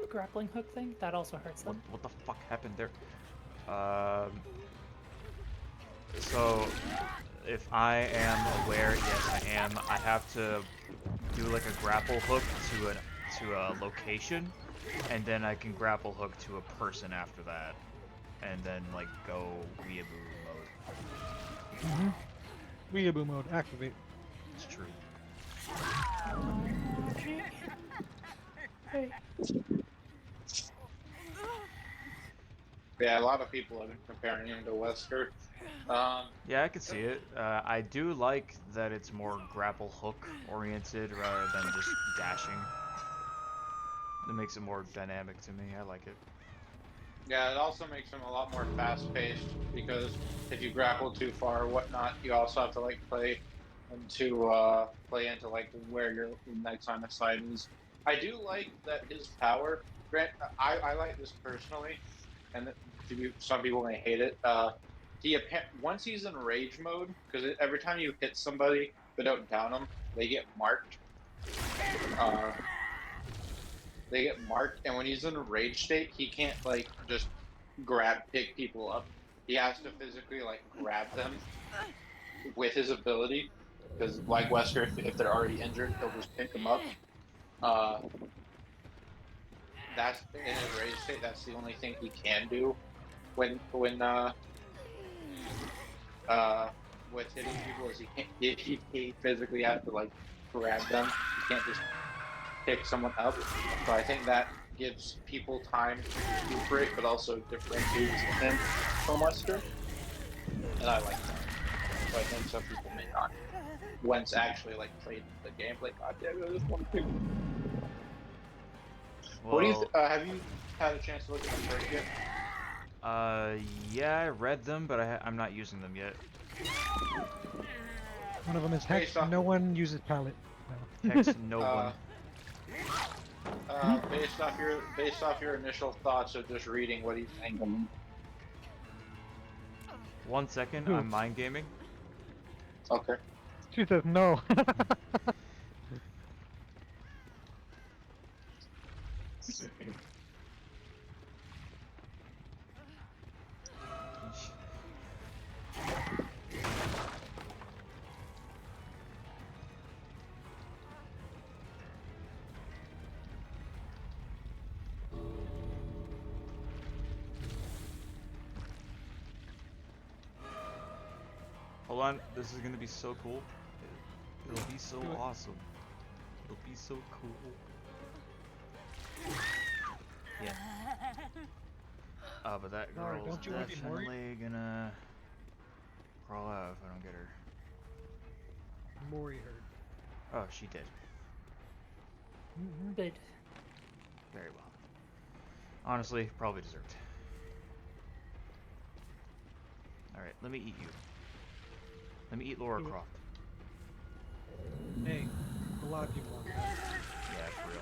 grappling hook thing? That also hurts them. What the fuck happened there? So if I am aware, yes I am. I have to do like a grapple hook to a location, and then I can grapple hook to a person after that, and then like go weeaboo mode. Weeaboo mode, activate. It's true. Hey. Yeah, a lot of people have been comparing him to Wesker. Yeah, I could see it. I do like that it's more grapple hook oriented rather than just dashing. It makes it more dynamic to me. I like it. Yeah, it also makes him a lot more fast-paced because if you grapple too far or whatnot, you also have to like play into like where your next line of sight is. I do like that his power. Grant, I like this personally, and some people may hate it. Once he's in rage mode, because every time you hit somebody but don't down them, they get marked. Uh, they get marked, and when he's in a rage state, he can't like just pick people up. He has to physically like grab them with his ability, because like Wesker, if they're already injured, he'll just pick them up. Uh, that's in his rage state. That's the only thing he can do when with hitting people is he physically has to like grab them. He can't just pick someone up. So I think that gives people time to recuperate, but also differentiates him from Wesker, and I like that. So I think some people may not, once actually like played the game, like God damn it, I just want to pick. What do you? Well, Have you had a chance to look at the first yet? yeah, I read them, but I'm not using them yet. One of them is hex. Based off, No one uses pallet. No. Hex, no one. based off your initial thoughts of just reading, what do you think? 1 second, Who? I'm mind gaming. Okay. She says no. Hold on, this is gonna be so cool. It'll be so Do it. awesome. It'll be so cool. Yeah. But that Laura, girl's don't you wanna be Maury? definitely gonna crawl out if I don't get her. Mori heard. Oh, she did. Good. Very well. Honestly, probably deserved. Alright, let me eat you. Let me eat Laura Do it. Croft. Hey, a lot of people want that. Yeah, for real.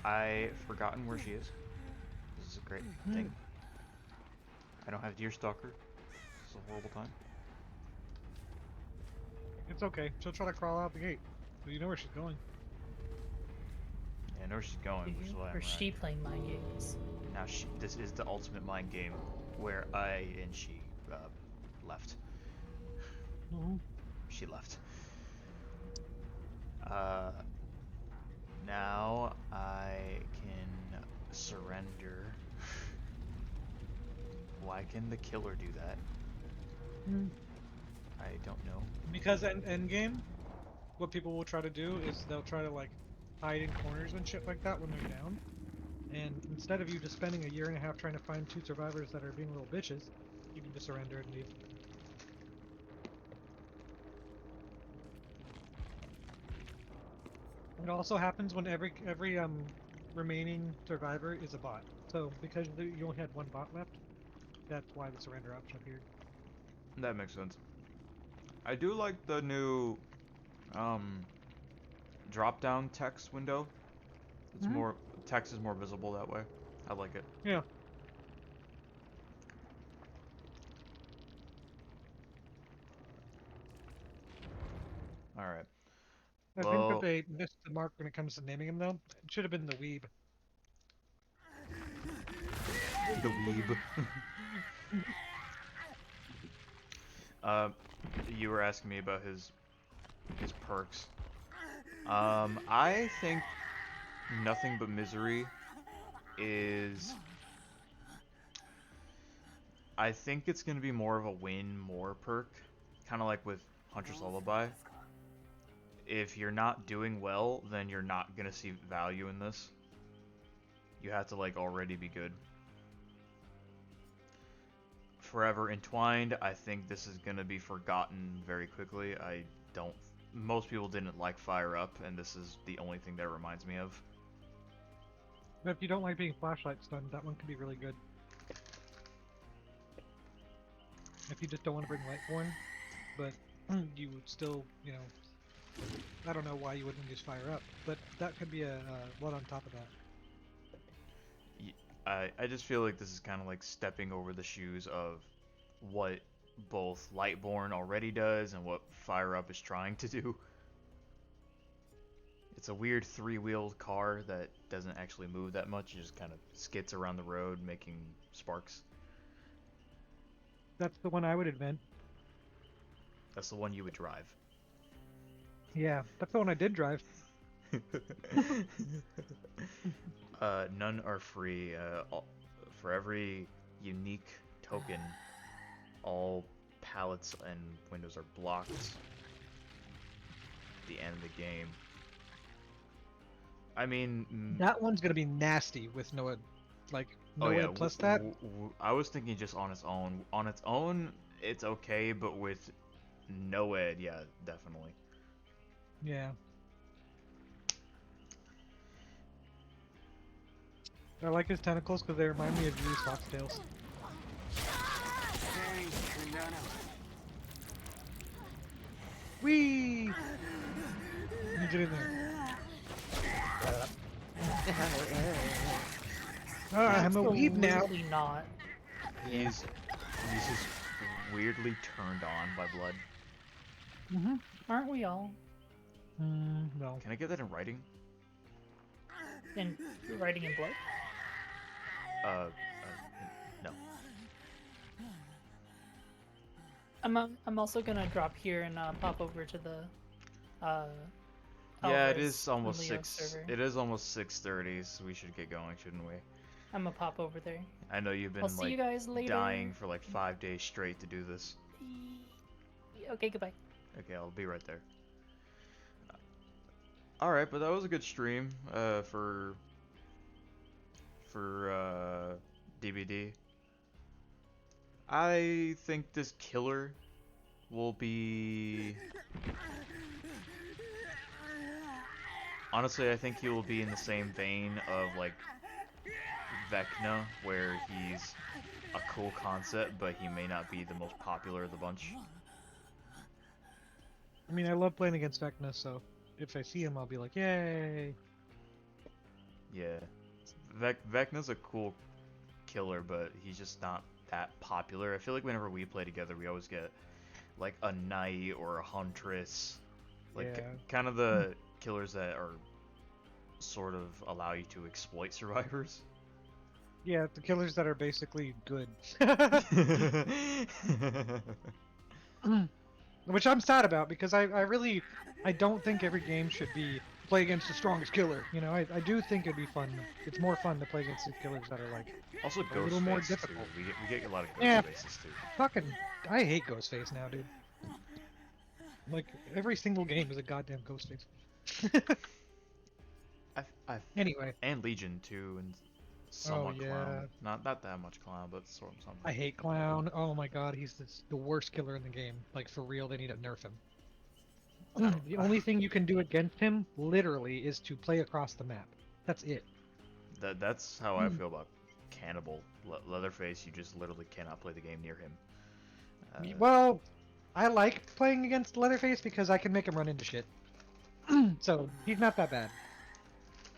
I've forgotten where she is. This is a great thing. I don't have Deerstalker. This is a horrible time. It's okay. She'll try to crawl out the gate. So you know where she's going. Yeah, I know where she's going, which is why I'm Or she right. playing mind games. Now this is the ultimate mind game where I and she left. She left. Now I can surrender. Why can the killer do that? I don't know. Because end game, what people will try to do is they'll try to like hide in corners and shit like that when they're down. And instead of you just spending a year and a half trying to find two survivors that are being little bitches, you can just surrender and leave. It also happens when every remaining survivor is a bot. So because you only had one bot left, that's why the surrender option appeared. That makes sense. I do like the new um drop-down text window. It's Mhm. more text is more visible that way. I like it. Yeah. All right. I think that Well, they missed the mark when it comes to naming him, though. It should have been the Weeb. the weeb. uh, you were asking me about his perks. I think nothing but misery is. I think it's gonna be more of a win more perk, kind of like with Hunter's Lullaby. If you're not doing well, then you're not gonna see value in this. You have to like already be good. Forever Entwined, I think this is gonna be forgotten very quickly. I don't. Most people didn't like Fire Up, and this is the only thing that reminds me of. But if you don't like being flashlight stunned, that one can be really good. If you just don't want to bring Lightborn, but you would still, you know, I don't know why you wouldn't use Fire Up, but that could be a one on top of that. I just feel like this is kind of like stepping over the shoes of what both Lightborn already does and what Fire Up is trying to do. It's a weird three-wheeled car that doesn't actually move that much. It just kind of skits around the road making sparks. That's the one I would invent. That's the one you would drive. Yeah, that's the one I did drive. None are free. For every unique token, all pallets and windows are blocked at the end of the game. I mean, That one's gonna be nasty with no ed, like oh no yeah, ed plus that. I was thinking just on its own. On its own, it's okay, but with no ed, yeah, definitely. Yeah. I like his tentacles because they remind me of Yu's foxtails. Whee! Let me get in there. I'm a weeb now. Absolutely not. He's just weirdly turned on by blood. Mm-hmm. Aren't we all? No. Can I get that in writing? In writing in blood? No. I'm also gonna drop here and pop over to the Yeah, it Alvarez is almost Leo 6. server. It is almost 6:30, so we should get going, shouldn't we? I'm gonna pop over there. I know you've been I'll see like you guys later. dying for like 5 days straight to do this. Okay, goodbye. Okay, I'll be right there. All right, but that was a good stream for DBD. I think this killer will be. Honestly, I think he will be in the same vein of like Vecna, where he's a cool concept, but he may not be the most popular of the bunch. I mean, I love playing against Vecna, so if I see him, I'll be like, yay! Yeah, Vecna's a cool killer, but he's just not that popular. I feel like whenever we play together, we always get like a knight or a huntress, like Yeah. kind of the killers that are sort of allow you to exploit survivors. Yeah, the killers that are basically good. Which I'm sad about because I really I don't think every game should be play against the strongest killer. You know, I do think it'd be fun. It's more fun to play against the killers that are like Also, a little more Ghostface too. difficult. We get a lot of Yeah. Ghostfaces too. fucking. I hate Ghostface now, dude. Like every single game is a goddamn Ghostface. Anyway, And Legion too, and somewhat yeah. Clown. Not that much Clown, but sort of something. I hate Clown. Oh my god, he's the worst killer in the game. Like for real, they need to nerf him. The only thing you can do against him, literally, is to play across the map. That's it. That's how I feel about Cannibal Leatherface. You just literally cannot play the game near him. Well, I like playing against Leatherface because I can make him run into shit. So he's not that bad.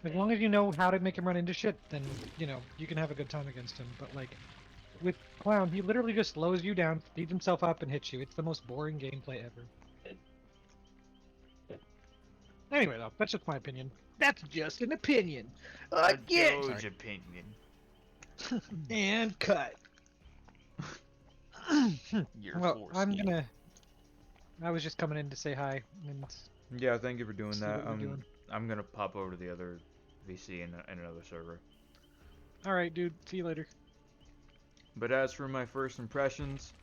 As long as you know how to make him run into shit, then you can have a good time against him. But like with Clown, he literally just slows you down, speeds himself up, and hits you. It's the most boring gameplay ever. Anyway, though, that's just my opinion. That's just an opinion. A Again. Doge Sorry. opinion. And cut. Your Well, foreskin. I was just coming in to say hi and Yeah, thank you for doing see that. what you're doing. I'm gonna pop over to the other VC in another server. All right, dude. See you later. But as for my first impressions,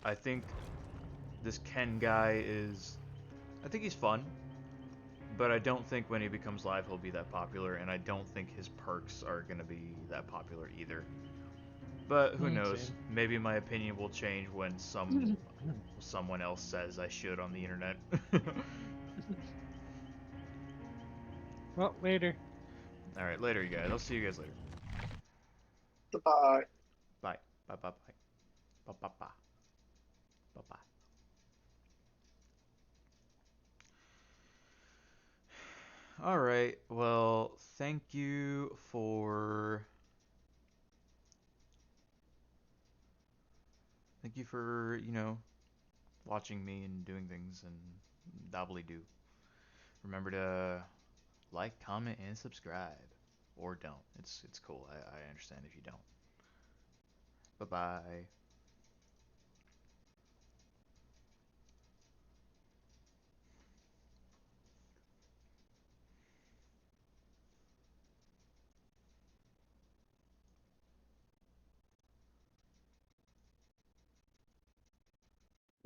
I think this Ken guy I think he's fun, but I don't think when he becomes live he'll be that popular, and I don't think his perks are gonna be that popular either. But who knows? Same. Maybe my opinion will change when someone else says I should on the internet. Well, later. All right, later, you guys. I'll see you guys later. Goodbye. Bye. Bye. Bye. Bye. Bye. Bye. Bye. Bye. Bye. All right. Well, thank you for watching me and doing things and doubly do. Remember to like, comment, and subscribe, or don't. It's cool. I understand if you don't. Bye bye.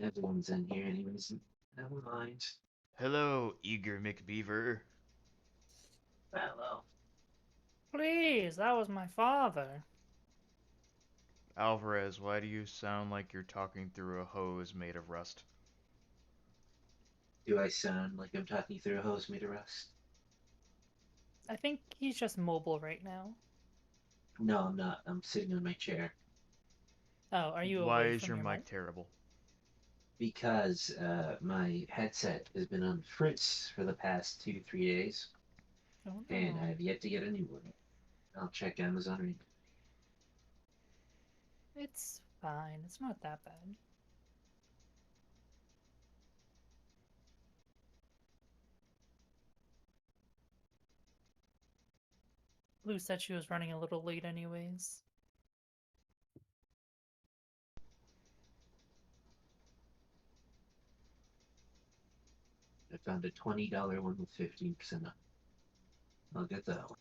Everyone's in here anyways. Never mind. Hello, eager McBeaver. Hello. Please, that was my father. Alvarez, why do you sound like you're talking through a hose made of rust? Do I sound like I'm talking through a hose made of rust? I think he's just mobile right now. No, I'm not. I'm sitting on my chair. Oh, are you Why away is from your your mic mic? terrible? Because my headset has been on fritz for the past 2, 3 days, Oh and no. I've yet to get a new one. I'll check Amazon right now. It's fine. It's not that bad. Lou said she was running a little late anyways. I found a $20 one with 15% off. I'll get that one.